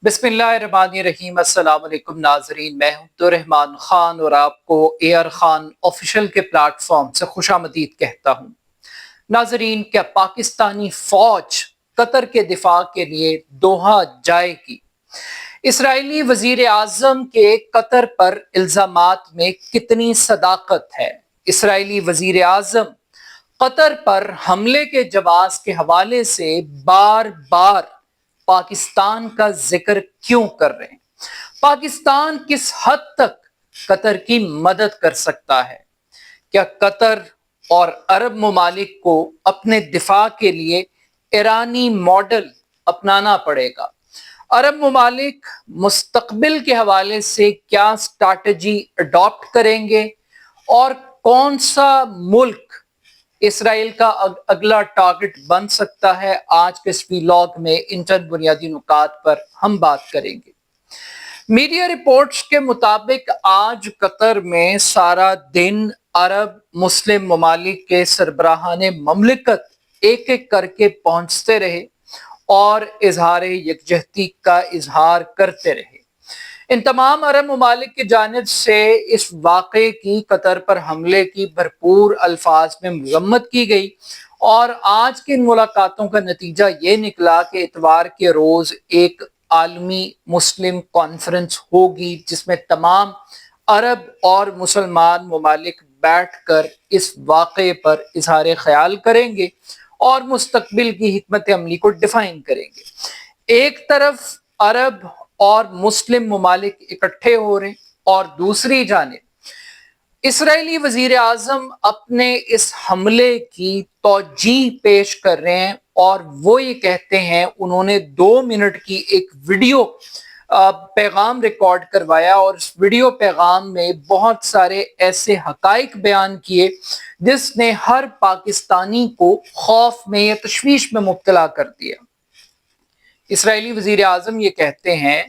बिस्मिल्लाहिर्रहमानिर्रहीम। अस्सलाम वालेकुम नाजरीन, मैं हूं अब्दुर्रहमान खान और आपको एयर खान ऑफिशियल के प्लेटफॉर्म से खुशामदीद कहता हूं। नाजरीन, क्या पाकिस्तानी फौज कतर के दिफा के लिए दोहा जाएगी? इसराइली वजीर आजम के कतर पर इल्जामात में कितनी सदाकत है? इसराइली वजीर आजम कतर पर हमले के जवाब के हवाले से बार बार पाकिस्तान का जिक्र क्यों कर रहे हैं? पाकिस्तान किस हद तक कतर की मदद कर सकता है? क्या कतर और अरब ममालिक को अपने दिफा के लिए ईरानी मॉडल अपनाना पड़ेगा? अरब ममालिक मुस्तकबिल के हवाले से क्या स्ट्रैटेजी अडॉप्ट करेंगे और कौन सा मुल्क इसराइल का अगला टारगेट बन सकता है? आज के इस व्लॉग में इन चंद बुनियादी नुकात पर हम बात करेंगे। मीडिया रिपोर्ट्स के मुताबिक आज कतर में सारा दिन अरब मुस्लिम ममालिक के सरबराहाने ममलिकत एक एक करके पहुंचते रहे और इजहार यकजहती का इजहार करते रहे। इन तमाम अरब ममालिक की जानिब से इस वाक़े की, कतर पर हमले की भरपूर अल्फाज में मज़म्मत की गई और आज की इन मुलाकातों का नतीजा ये निकला कि इतवार के रोज़ एक आलमी मुस्लिम कॉन्फ्रेंस होगी जिसमें तमाम अरब और मुसलमान ममालिक बैठ कर इस वाक़े पर इजहार ख्याल करेंगे और मुस्तकबिल की हिकमत अमली को डिफाइन करेंगे। एक तरफ अरब और मुस्लिम ममालिक इकट्ठे हो रहे हैं और दूसरी जानिब इसराइली वजीर आजम अपने इस हमले की तौजीह पेश कर रहे हैं और वो ये कहते हैं, उन्होंने 2 मिनट की एक वीडियो पैगाम रिकॉर्ड करवाया और इस वीडियो पैगाम में बहुत सारे ऐसे हकाइक बयान किए जिसने हर पाकिस्तानी को खौफ में या तशवीश में मुब्तला कर दिया। इसराइली वजीर आजम ये कहते हैं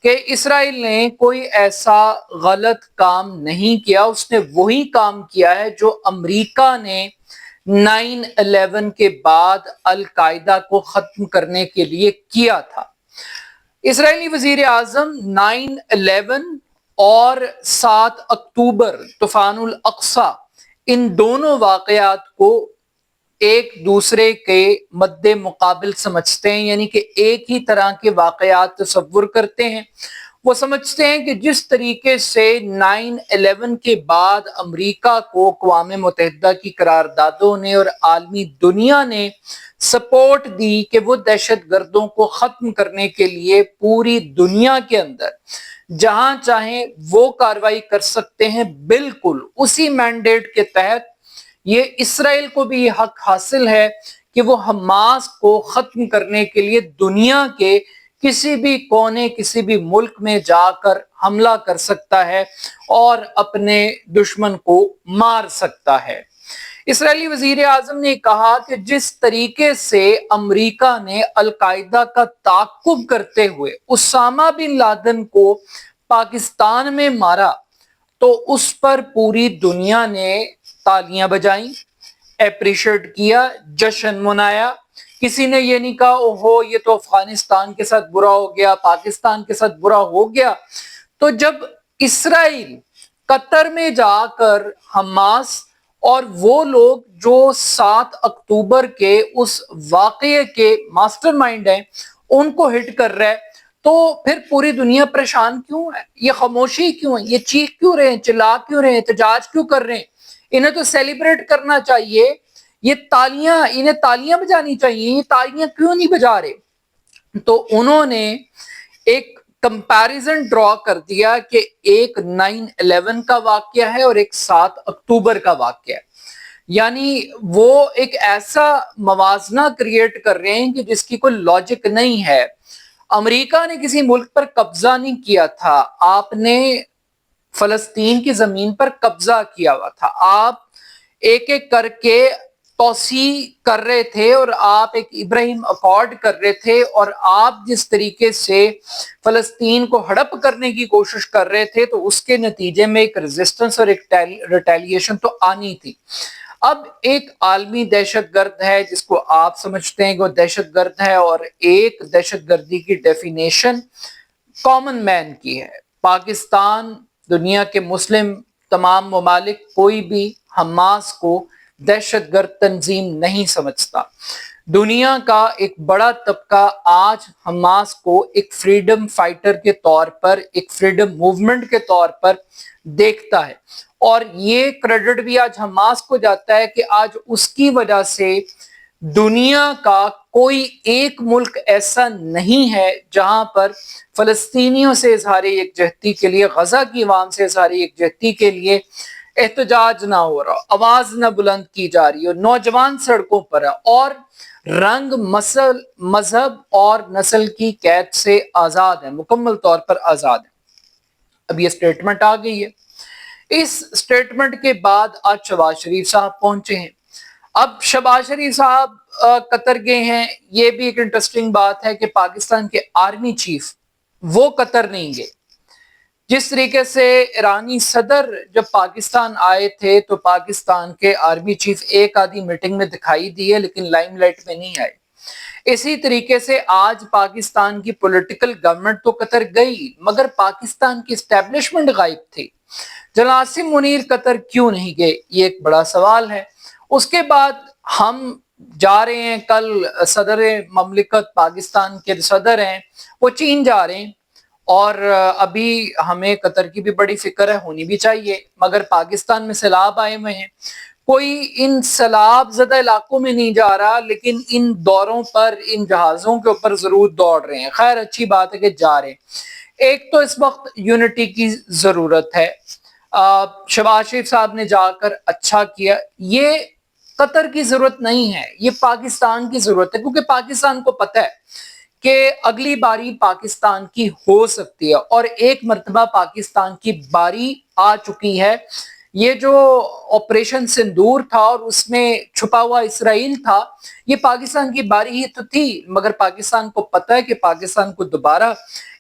कि इसराइल ने कोई ऐसा गलत काम नहीं किया, उसने वही काम किया है जो अमेरिका ने 9/11 के बाद अल कायदा को खत्म करने के लिए किया था। इसराइली वजीर आजम 9/11 और 7 अक्टूबर तूफानुल अक्सा, इन दोनों वाकयात को एक दूसरे के मद्दे मुकाबिल समझते हैं, यानी कि एक ही तरह के वाकयात तसव्वुर करते हैं। वो समझते हैं कि जिस तरीके से 9/11 के बाद अमेरिका को अक़वाम मुत्तहिदा की करारदादों ने और आलमी दुनिया ने सपोर्ट दी कि वो दहशत गर्दों को ख़त्म करने के लिए पूरी दुनिया के अंदर जहां चाहें वो कार्रवाई कर सकते हैं, बिल्कुल उसी मैंडेट के तहत ये इसराइल को भी ये हक हासिल है कि वो हमास को खत्म करने के लिए दुनिया के किसी भी कोने, किसी भी मुल्क में जाकर हमला कर सकता है और अपने दुश्मन को मार सकता है। इसराइली वजीर आजम ने कहा कि जिस तरीके से अमेरिका ने अल कायदा का ताक़ुब करते हुए उसामा बिन लादेन को पाकिस्तान में मारा, तो उस पर पूरी दुनिया ने तालियां बजाई, एप्रिशिएट किया, जश्न मनाया। किसी ने ये नहीं कहा ओहो ये तो अफगानिस्तान के साथ बुरा हो गया, पाकिस्तान के साथ बुरा हो गया। तो जब इसराइल कतर में जाकर हमास और वो लोग जो 7 अक्टूबर के उस वाक़ये के मास्टरमाइंड हैं उनको हिट कर रहा है, तो फिर पूरी दुनिया परेशान क्यों है? ये खामोशी क्यों है? ये चीख क्यों रहे हैं, चिल्ला क्यों रहे हैं, एहतजाज क्यों कर रहे हैं? इन्हें तो सेलिब्रेट करना चाहिए, ये तालियां, इन्हें तालियां बजानी चाहिए, ये तालियां क्यों नहीं बजा रहे? तो उन्होंने एक कंपैरिजन ड्रॉ कर दिया कि एक 9/11 का वाकया है और एक 7 अक्टूबर का वाकया है, यानी वो एक ऐसा मवाजना क्रिएट कर रहे हैं कि जिसकी कोई लॉजिक नहीं है। अमेरिका ने किसी मुल्क पर कब्जा नहीं किया था, आपने फलस्तीन की जमीन पर कब्जा किया हुआ था। आप एक एक करके तोसी कर रहे थे और आप एक इब्राहिम अकॉर्ड कर रहे थे और आप जिस तरीके से फलस्तीन को हड़प करने की कोशिश कर रहे थे, तो उसके नतीजे में एक रेजिस्टेंस और एक रिटेलिएशन तो आनी थी। اب ایک عالمی دہشت گرد ہے جس کو آپ سمجھتے ہیں کہ وہ دہشت گرد ہے، اور ایک دہشت گردی کی ڈیفینیشن کامن مین کی ہے۔ پاکستان، دنیا کے مسلم تمام ممالک، کوئی بھی حماس کو دہشت گرد تنظیم نہیں سمجھتا۔ دنیا کا ایک بڑا طبقہ آج حماس کو ایک فریڈم فائٹر کے طور پر، ایک فریڈم موومنٹ کے طور پر دیکھتا ہے، اور یہ کریڈٹ بھی آج حماس کو جاتا ہے کہ آج اس کی وجہ سے دنیا کا کوئی ایک ملک ایسا نہیں ہے جہاں پر فلسطینیوں سے اظہار یکجہتی کے لیے، غزہ کی عوام سے اظہار یکجہتی کے لیے احتجاج نہ ہو رہا، آواز نہ بلند کی جا رہی ہو، نوجوان سڑکوں پر ہے اور رنگ، مذہب اور نسل کی قید سے آزاد ہے، مکمل طور پر آزاد ہے۔ اب یہ سٹیٹمنٹ آ گئی ہے۔ اس سٹیٹمنٹ کے بعد آج شہباز شریف صاحب پہنچے ہیں۔ اب شہباز شریف صاحب قطر گئے ہیں۔ یہ بھی ایک انٹرسٹنگ بات ہے کہ پاکستان کے آرمی چیف وہ قطر نہیں گئے۔ جس طریقے سے ایرانی صدر جب پاکستان آئے تھے تو پاکستان کے آرمی چیف ایک آدھی میٹنگ میں دکھائی دیے لیکن لائم لائٹ میں نہیں آئے، اسی طریقے سے آج پاکستان کی پولیٹیکل گورنمنٹ تو قطر گئی مگر پاکستان کی اسٹیبلشمنٹ غائب تھی۔ جنرل عاصم منیر قطر کیوں نہیں گئے؟ یہ ایک بڑا سوال ہے۔ اس کے بعد ہم جا رہے ہیں، کل صدر مملکت پاکستان کے صدر ہیں وہ چین جا رہے ہیں، اور ابھی ہمیں قطر کی بھی بڑی فکر ہے، ہونی بھی چاہیے، مگر پاکستان میں سیلاب آئے ہوئے ہیں، کوئی ان سیلاب زدہ علاقوں میں نہیں جا رہا لیکن ان دوروں پر، ان جہازوں کے اوپر ضرور دوڑ رہے ہیں۔ خیر اچھی بات ہے کہ جا رہے ہیں۔ ایک تو اس وقت یونٹی کی ضرورت ہے۔ شہباز شریف صاحب نے جا کر اچھا کیا۔ یہ قطر کی ضرورت نہیں ہے، یہ پاکستان کی ضرورت ہے، کیونکہ پاکستان کو پتہ ہے کہ اگلی باری پاکستان کی ہو سکتی ہے، اور ایک مرتبہ پاکستان کی باری آ چکی ہے۔ یہ جو آپریشن سندور تھا اور اس میں چھپا ہوا اسرائیل تھا، یہ پاکستان کی باری ہی تو تھی، مگر پاکستان کو پتہ ہے کہ پاکستان کو دوبارہ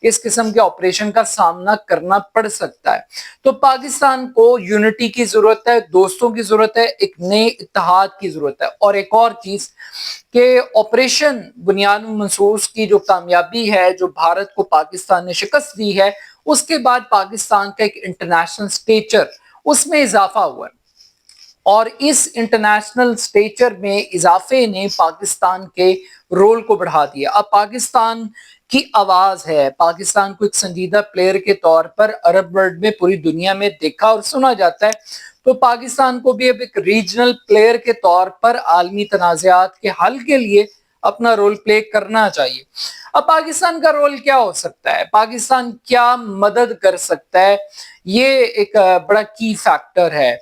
اس قسم کے آپریشن کا سامنا کرنا پڑ سکتا ہے۔ تو پاکستان کو یونٹی کی ضرورت ہے، دوستوں کی ضرورت ہے، ایک نئے اتحاد کی ضرورت ہے۔ اور ایک اور چیز کہ آپریشن بنیاد منصوص کی جو کامیابی ہے، جو بھارت کو پاکستان نے شکست دی ہے، اس کے بعد پاکستان کا ایک انٹرنیشنل سٹیچر اس میں اضافہ ہوا ہے، اور اس انٹرنیشنل سٹیچر میں اضافے نے پاکستان کے رول کو بڑھا دیا۔ اب پاکستان کی آواز ہے، پاکستان کو ایک سنجیدہ پلیئر کے طور پر عرب ورلڈ میں، پوری دنیا میں دیکھا اور سنا جاتا ہے، تو پاکستان کو بھی اب ایک ریجنل پلیئر کے طور پر عالمی تنازعات کے حل کے لیے اپنا رول پلے کرنا چاہیے۔ اب پاکستان کا رول کیا ہو سکتا ہے؟ پاکستان کیا مدد کر سکتا ہے؟ یہ ایک بڑا کی فیکٹر ہے۔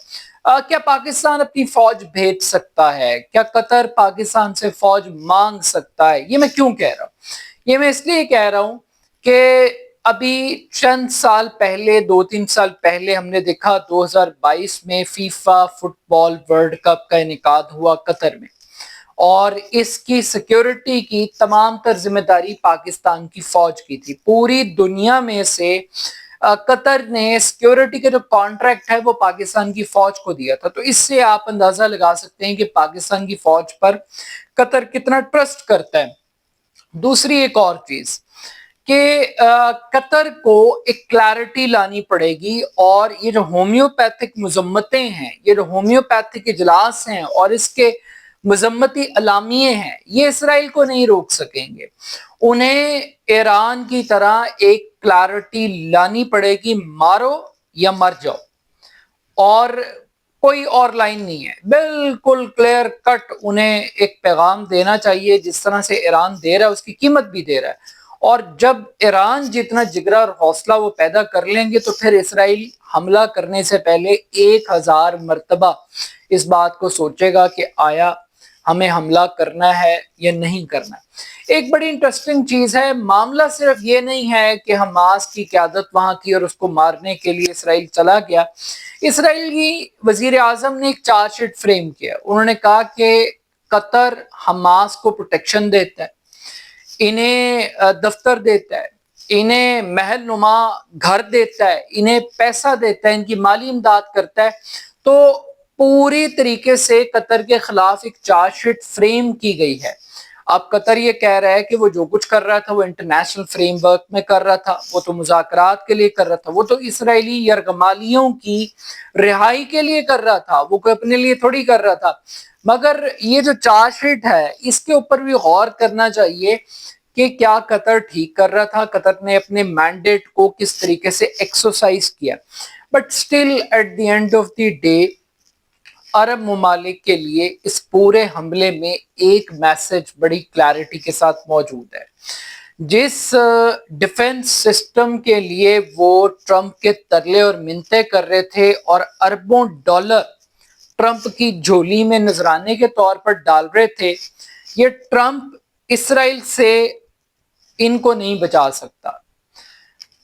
کیا پاکستان اپنی فوج بھیج سکتا ہے؟ کیا قطر پاکستان سے فوج مانگ سکتا ہے؟ یہ میں کیوں کہہ رہا ہوں؟ یہ میں اس لیے کہہ رہا ہوں کہ ابھی چند سال پہلے، 2-3 سال پہلے ہم نے دیکھا 2022 میں فیفا فٹ بال ورلڈ کپ کا انعقاد ہوا قطر میں، اور اس کی سیکیورٹی کی تمام تر ذمہ داری پاکستان کی فوج کی تھی۔ پوری دنیا میں سے قطر نے سیکیورٹی کا جو کانٹریکٹ ہے وہ پاکستان کی فوج کو دیا تھا، تو اس سے آپ اندازہ لگا سکتے ہیں کہ پاکستان کی فوج پر قطر کتنا ٹرسٹ کرتا ہے۔ دوسری ایک اور چیز کہ قطر کو ایک کلیرٹی لانی پڑے گی، اور یہ جو ہومیوپیتھک مذمتیں ہیں، یہ جو ہومیوپیتھک اجلاس ہیں اور اس کے مذمتی اعلامیے ہیں، یہ اسرائیل کو نہیں روک سکیں گے۔ انہیں ایران کی طرح ایک کلیرٹی لانی پڑے گی، مارو یا مر جاؤ، اور کوئی اور لائن نہیں ہے، بالکل کلیئر کٹ انہیں ایک پیغام دینا چاہیے، جس طرح سے ایران دے رہا ہے اس کی قیمت بھی دے رہا ہے۔ اور جب ایران جتنا جگرا اور حوصلہ وہ پیدا کر لیں گے تو پھر اسرائیل حملہ کرنے سے پہلے 1000 مرتبہ اس بات کو سوچے گا کہ آیا ہمیں حملہ کرنا ہے یا نہیں کرنا۔ ایک بڑی انٹرسٹنگ چیز ہے، معاملہ صرف یہ نہیں ہے کہ حماس کی قیادت وہاں تھی اور اس کو مارنے کے لیے اسرائیل چلا گیا۔ اسرائیل کی وزیر اعظم نے ایک چارج شیٹ فریم کیا، انہوں نے کہا کہ قطر حماس کو پروٹیکشن دیتا ہے، انہیں دفتر دیتا ہے، انہیں محل نما گھر دیتا ہے، انہیں پیسہ دیتا ہے، ان کی مالی امداد کرتا ہے، تو पूरी तरीके से कतर के खिलाफ एक चार्जशीट फ्रेम की गई है। अब कतर ये कह रहा है कि वो जो कुछ कर रहा था वो इंटरनेशनल फ्रेमवर्क में कर रहा था, वो तो मुज़ाकरात के लिए कर रहा था, वो तो इसराइली यरगमालियों की रिहाई के लिए कर रहा था, वो कोई अपने लिए थोड़ी कर रहा था। मगर ये जो चार्जशीट है इसके ऊपर भी गौर करना चाहिए कि क्या कतर ठीक कर रहा था, कतर ने अपने मैंडेट को किस तरीके से एक्सरसाइज किया। But still at the end of the day अरब ममालिक के लिए इस पूरे हमले में एक मैसेज बड़ी क्लैरिटी के साथ मौजूद है। जिस डिफेंस सिस्टम के लिए वो ट्रंप के तरले और मिन्नतें कर रहे थे और अरबों डॉलर ट्रंप की झोली में नजराने के तौर पर डाल रहे थे, ये ट्रंप इसराइल से इनको नहीं बचा सकता।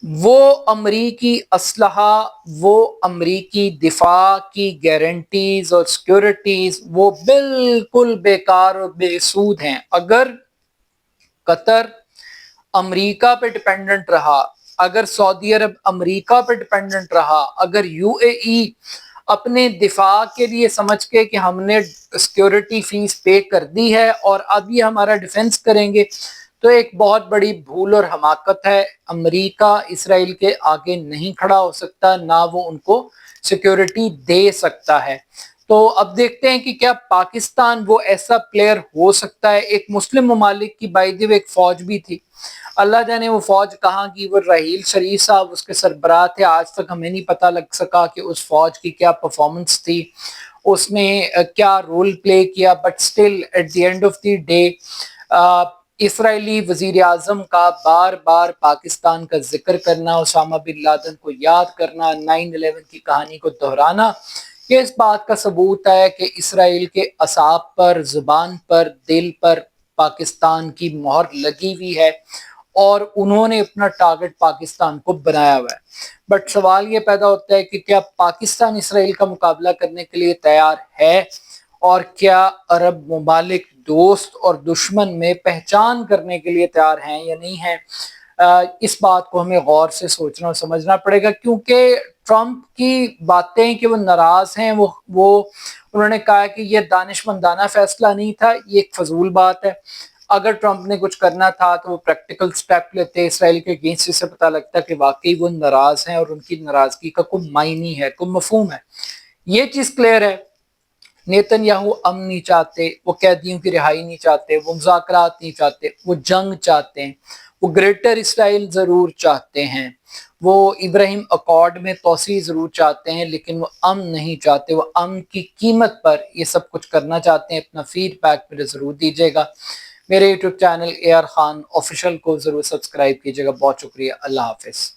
वो अमरीकी असलहा, वो अमरीकी दिफा की गारंटीज और सिक्योरिटीज वो बिल्कुल बेकार और बेसूद हैं। अगर कतर अमरीका पे डिपेंडेंट रहा, अगर सऊदी अरब अमरीका पे डिपेंडेंट रहा, अगर यूएई अपने दिफा के लिए समझ के कि हमने सिक्योरिटी फीस पे कर दी है और अब ये हमारा डिफेंस करेंगे, तो एक बहुत बड़ी भूल और हमाकत है। अमेरिका इसराइल के आगे नहीं खड़ा हो सकता, ना वो उनको सिक्योरिटी दे सकता है। तो अब देखते हैं कि क्या पाकिस्तान वो ऐसा प्लेयर हो सकता है। एक मुस्लिम ममालिक की बाय द वे एक फौज भी थी, अल्लाह जाने वो फौज कहाँ की, वो रहील शरीफ साहब उसके सरबराह थे। आज तक हमें नहीं पता लग सका कि उस फौज की क्या परफॉर्मेंस थी, उसने क्या रोल प्ले किया। But still at the end of the day Israeli वजीर आजम का बार बार पाकिस्तान का जिक्र करना, उसामा बिन लादेन को याद करना, 9/11 की कहानी को दोहराना, ये इस बात का सबूत है कि इसराइल के असाब पर, जुबान पर, दिल पर पाकिस्तान की मोहर लगी हुई है और उन्होंने अपना टारगेट पाकिस्तान को बनाया हुआ है। बट सवाल ये पैदा होता है कि क्या पाकिस्तान इसराइल का मुकाबला करने के लिए तैयार है, और क्या अरब ममालिक दोस्त और दुश्मन में पहचान करने के लिए तैयार हैं या नहीं है। इस बात को हमें गौर से सोचना और समझना पड़ेगा, क्योंकि ट्रंप की बातें कि वो नाराज हैं, वो उन्होंने कहा कि ये दानिशमंदाना फैसला नहीं था, ये एक फजूल बात है। अगर ट्रंप ने कुछ करना था तो वो प्रैक्टिकल स्टेप लेते इसराइल के अगेंस्ट, इससे पता लगता कि वाकई वो नाराज हैं और उनकी नाराजगी का कोई मायने है, कोई मफहूम है। ये चीज क्लियर है। नेतन्याहू अमन नहीं चाहते, वो कैदियों की रिहाई नहीं चाहते, वो मुज़ाकरात नहीं चाहते, वो जंग चाहते हैं, वो ग्रेटर इसराइल जरूर चाहते हैं, वो इब्राहिम अकॉर्ड में तोसी जरूर चाहते हैं, लेकिन वो अमन नहीं चाहते। वो अमन की कीमत पर ये सब कुछ करना चाहते हैं। अपना फीडबैक मेरे जरूर दीजिएगा। मेरे YouTube channel AR Khan official को जरूर सब्सक्राइब कीजिएगा। बहुत शुक्रिया। अल्लाह हाफिज।